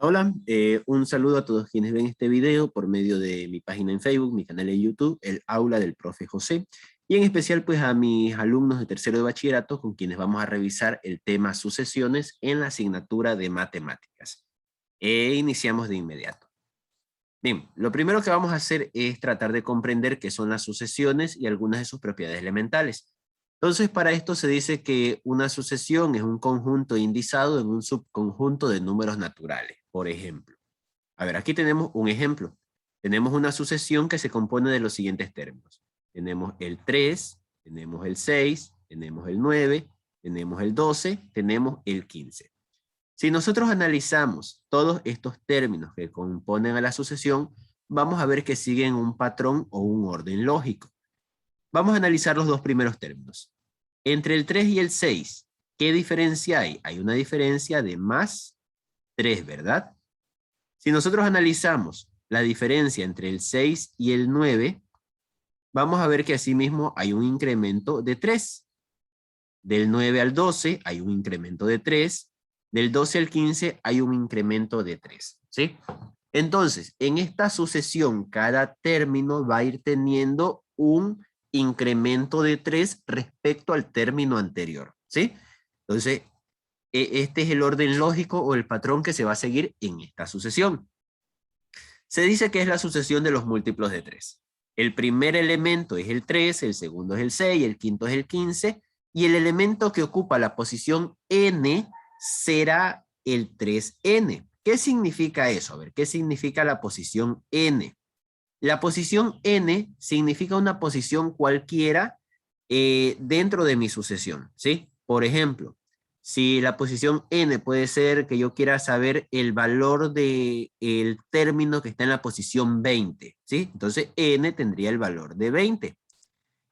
Hola, un saludo a todos quienes ven este video por medio de mi página en Facebook, mi canal en YouTube, el Aula del Profe José, y en especial pues a mis alumnos de tercero de bachillerato con quienes vamos a revisar el tema sucesiones en la asignatura de matemáticas. Iniciamos de inmediato. Bien, lo primero que vamos a hacer es tratar de comprender qué son las sucesiones y algunas de sus propiedades elementales. Entonces, para esto se dice que una sucesión es un conjunto indizado en un subconjunto de números naturales. Por ejemplo, a ver, aquí tenemos un ejemplo. Tenemos una sucesión que se compone de los siguientes términos. Tenemos el 3, tenemos el 6, tenemos el 9, tenemos el 12, tenemos el 15. Si nosotros analizamos todos estos términos que componen a la sucesión, vamos a ver que siguen un patrón o un orden lógico. Vamos a analizar los dos primeros términos. Entre el 3 y el 6, ¿qué diferencia hay? Hay una diferencia de más 3, ¿verdad? Si nosotros analizamos la diferencia entre el 6 y el 9, vamos a ver que asimismo hay un incremento de 3. Del 9 al 12 hay un incremento de 3. Del 12 al 15 hay un incremento de 3. ¿Sí? Entonces, en esta sucesión, cada término va a ir teniendo un incremento de 3 respecto al término anterior. ¿Sí? Entonces, este es el orden lógico o el patrón que se va a seguir en esta sucesión. Se dice que es la sucesión de los múltiplos de 3. El primer elemento es el 3, el segundo es el 6, el quinto es el 15, y el elemento que ocupa la posición n será el 3n. ¿Qué significa eso? A ver, ¿qué significa la posición n? La posición n significa una posición cualquiera dentro de mi sucesión, ¿sí? Por ejemplo, si la posición n puede ser que yo quiera saber el valor del término que está en la posición 20, ¿sí? Entonces n tendría el valor de 20.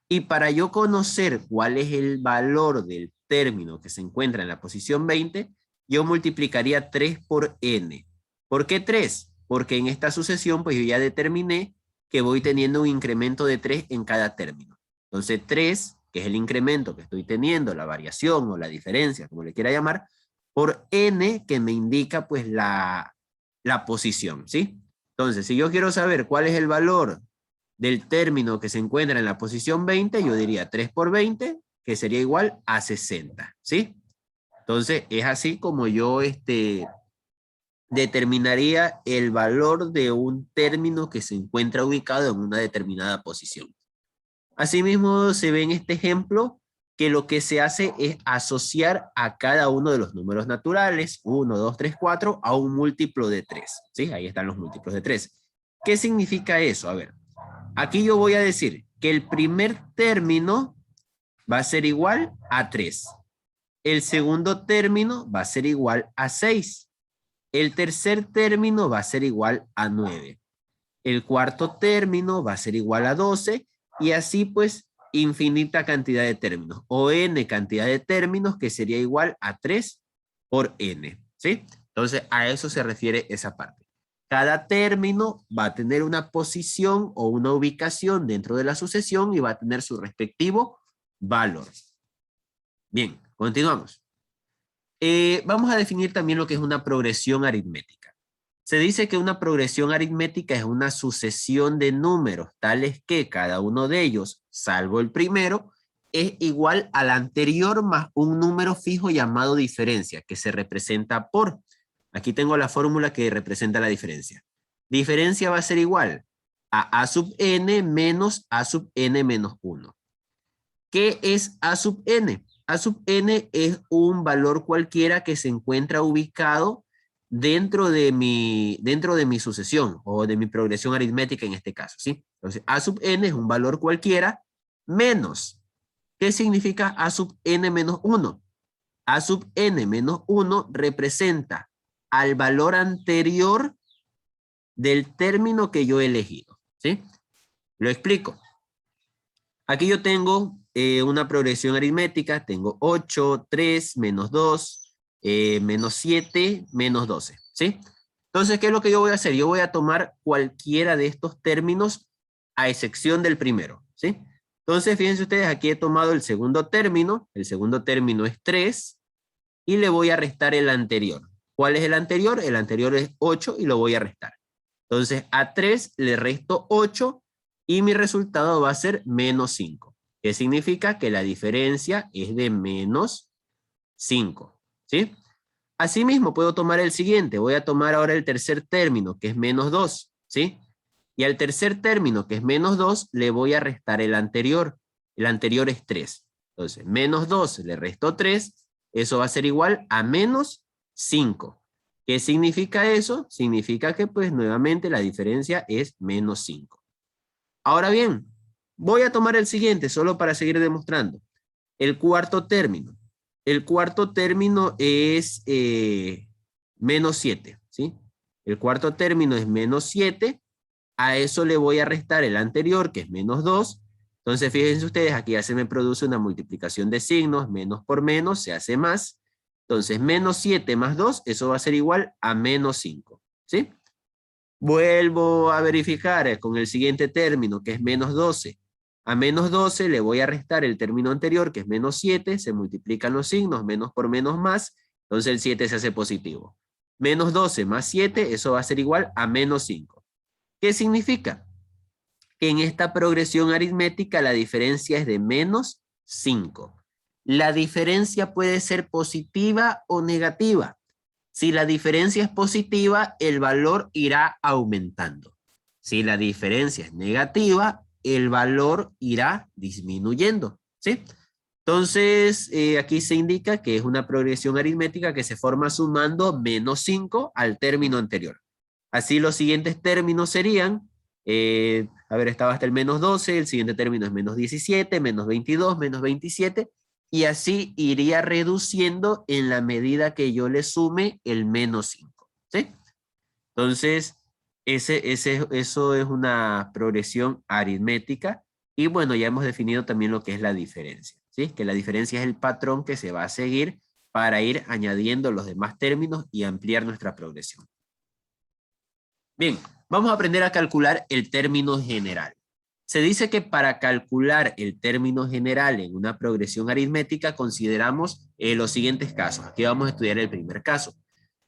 Y para yo conocer cuál es el valor del término que se encuentra en la posición 20, yo multiplicaría 3 por n. ¿Por qué 3? Porque en esta sucesión pues yo ya determiné que voy teniendo un incremento de 3 en cada término. Entonces 3, que es el incremento que estoy teniendo, la variación o la diferencia, como le quiera llamar, por n que me indica pues la posición, ¿sí? Entonces, si yo quiero saber cuál es el valor del término que se encuentra en la posición 20, yo diría 3 por 20, que sería igual a 60, ¿sí? Entonces, es así como yo determinaría el valor de un término que se encuentra ubicado en una determinada posición. Asimismo, se ve en este ejemplo que lo que se hace es asociar a cada uno de los números naturales, 1, 2, 3, 4, a un múltiplo de 3, ¿sí? Ahí están los múltiplos de 3. ¿Qué significa eso? A ver, aquí yo voy a decir que el primer término va a ser igual a 3. El segundo término va a ser igual a 6. El tercer término va a ser igual a 9. El cuarto término va a ser igual a 12 y así pues infinita cantidad de términos o n cantidad de términos que sería igual a 3 por n, ¿sí? Entonces a eso se refiere esa parte. Cada término va a tener una posición o una ubicación dentro de la sucesión y va a tener su respectivo valor. Bien, continuamos. Vamos a definir también lo que es una progresión aritmética. Se dice que una progresión aritmética es una sucesión de números tales que cada uno de ellos, salvo el primero, es igual al anterior más un número fijo llamado diferencia, que se representa por. Aquí tengo la fórmula que representa la diferencia. Diferencia va a ser igual a sub n menos a sub n menos 1. ¿Qué es a sub n? A sub n es un valor cualquiera que se encuentra ubicado dentro de mi sucesión o de mi progresión aritmética en este caso, ¿sí? Entonces, a sub n es un valor cualquiera menos. ¿Qué significa a sub n menos 1? A sub n menos 1 representa al valor anterior del término que yo he elegido, ¿sí? Lo explico. Aquí yo tengo una progresión aritmética, tengo 8, 3, menos 2, menos 7, menos 12, ¿sí? Entonces, ¿qué es lo que yo voy a hacer? Yo voy a tomar cualquiera de estos términos a excepción del primero, ¿sí? Entonces, fíjense ustedes, aquí he tomado el segundo término es 3, y le voy a restar el anterior. ¿Cuál es el anterior? El anterior es 8 y lo voy a restar. Entonces a 3 le resto 8 y mi resultado va a ser menos 5. ¿Qué significa? Que la diferencia es de menos 5. ¿Sí? Asimismo puedo tomar el siguiente. Voy a tomar ahora el tercer término, que es menos 2. ¿Sí? Y al tercer término, que es menos 2, le voy a restar el anterior. El anterior es 3. Entonces, menos 2 le resto 3. Eso va a ser igual a menos 5. ¿Qué significa eso? Significa que pues nuevamente la diferencia es menos 5. Ahora bien, voy a tomar el siguiente solo para seguir demostrando. El cuarto término. El cuarto término es menos 7. ¿Sí? El cuarto término es menos 7. A eso le voy a restar el anterior, que es menos 2. Entonces, fíjense ustedes, aquí ya se me produce una multiplicación de signos, menos por menos se hace más. Entonces, menos 7 más 2, eso va a ser igual a menos 5. ¿Sí? Vuelvo a verificar con el siguiente término, que es menos 12. A menos 12 le voy a restar el término anterior, que es menos 7. Se multiplican los signos, menos por menos más. Entonces, el 7 se hace positivo. Menos 12 más 7, eso va a ser igual a menos 5. ¿Qué significa? Que en esta progresión aritmética la diferencia es de menos 5. La diferencia puede ser positiva o negativa. Si la diferencia es positiva, el valor irá aumentando. Si la diferencia es negativa, el valor irá disminuyendo. ¿Sí? Entonces, aquí se indica que es una progresión aritmética que se forma sumando menos 5 al término anterior. Así los siguientes términos serían, estaba hasta el menos 12, el siguiente término es menos 17, menos 22, menos 27, y así iría reduciendo en la medida que yo le sume el menos 5. ¿Sí? Entonces, eso es una progresión aritmética, y bueno, ya hemos definido también lo que es la diferencia. ¿Sí? Que la diferencia es el patrón que se va a seguir para ir añadiendo los demás términos y ampliar nuestra progresión. Bien, vamos a aprender a calcular el término general. Se dice que para calcular el término general en una progresión aritmética consideramos los siguientes casos. Aquí vamos a estudiar el primer caso.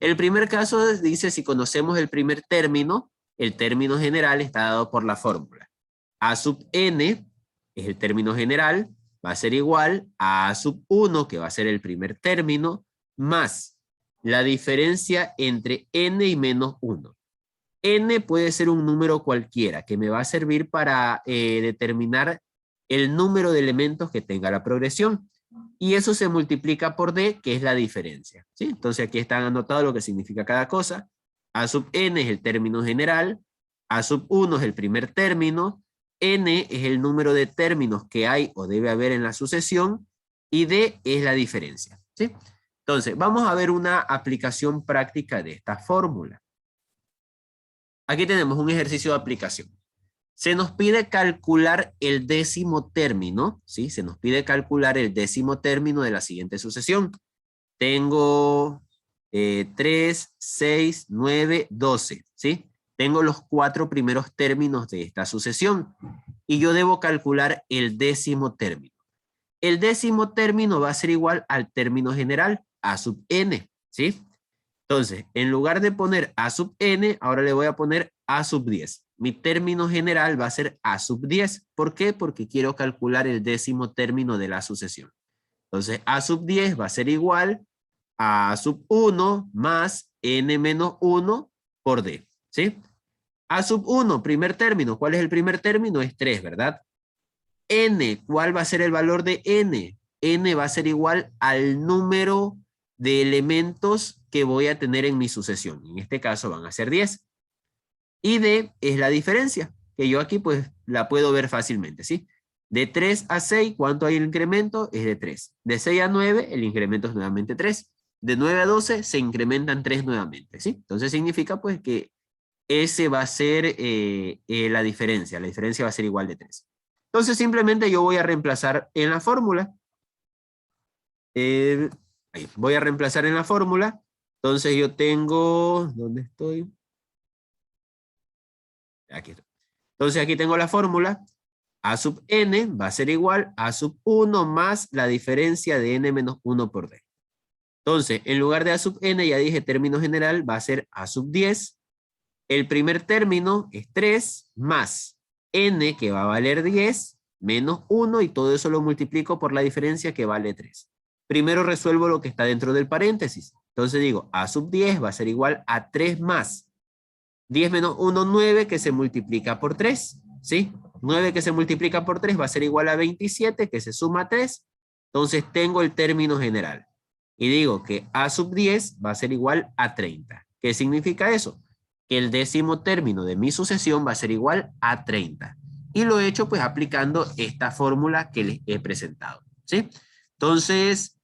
El primer caso dice si conocemos el primer término, el término general está dado por la fórmula. A sub n es el término general, va a ser igual a A sub 1, que va a ser el primer término, más la diferencia entre n y menos 1. N puede ser un número cualquiera que me va a servir para determinar el número de elementos que tenga la progresión. Y eso se multiplica por D, que es la diferencia. ¿Sí? Entonces aquí están anotados lo que significa cada cosa. A sub n es el término general, A sub 1 es el primer término, N es el número de términos que hay o debe haber en la sucesión, y D es la diferencia. ¿Sí? Entonces, vamos a ver una aplicación práctica de esta fórmula. Aquí tenemos un ejercicio de aplicación. Se nos pide calcular el décimo término, ¿sí? Se nos pide calcular el décimo término de la siguiente sucesión. Tengo 3, 6, 9, 12, ¿sí? Tengo los 4 primeros términos de esta sucesión y yo debo calcular el décimo término. El décimo término va a ser igual al término general, A sub n, ¿sí? Entonces, en lugar de poner A sub n, ahora le voy a poner A sub 10. Mi término general va a ser A sub 10. ¿Por qué? Porque quiero calcular el décimo término de la sucesión. Entonces, A sub 10 va a ser igual a A sub 1 más n menos 1 por D. ¿Sí? A sub 1, primer término. ¿Cuál es el primer término? Es 3, ¿verdad? N, ¿cuál va a ser el valor de N? N va a ser igual al número de elementos que voy a tener en mi sucesión. En este caso van a ser 10. Y D es la diferencia, que yo aquí pues la puedo ver fácilmente, ¿sí? De 3 a 6, ¿cuánto hay el incremento? Es de 3. De 6 a 9, el incremento es nuevamente 3. De 9 a 12, se incrementan 3 nuevamente, ¿sí? Entonces significa pues que ese va a ser la diferencia. La diferencia va a ser igual de 3. Entonces simplemente yo voy a reemplazar en la fórmula. Ahí, voy a reemplazar en la fórmula. Entonces yo tengo, ¿dónde estoy? Aquí estoy. Entonces aquí tengo la fórmula. A sub n va a ser igual a sub 1 más la diferencia de n menos 1 por d. Entonces, en lugar de A sub n, ya dije término general, va a ser A sub 10. El primer término es 3 más n, que va a valer 10, menos 1, y todo eso lo multiplico por la diferencia que vale 3. Primero resuelvo lo que está dentro del paréntesis. Entonces digo, A sub 10 va a ser igual a 3 más 10 menos 1, 9, que se multiplica por 3, ¿sí? 9 que se multiplica por 3 va a ser igual a 27, que se suma a 3. Entonces tengo el término general. Y digo que A sub 10 va a ser igual a 30. ¿Qué significa eso? Que el décimo término de mi sucesión va a ser igual a 30. Y lo he hecho pues aplicando esta fórmula que les he presentado, ¿sí? Entonces,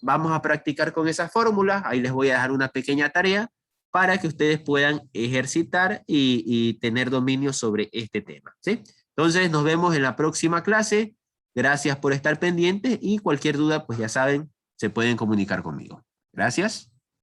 vamos a practicar con esa fórmula. Ahí les voy a dejar una pequeña tarea para que ustedes puedan ejercitar y tener dominio sobre este tema, ¿sí? Entonces, nos vemos en la próxima clase. Gracias por estar pendientes y cualquier duda, pues ya saben, se pueden comunicar conmigo. Gracias.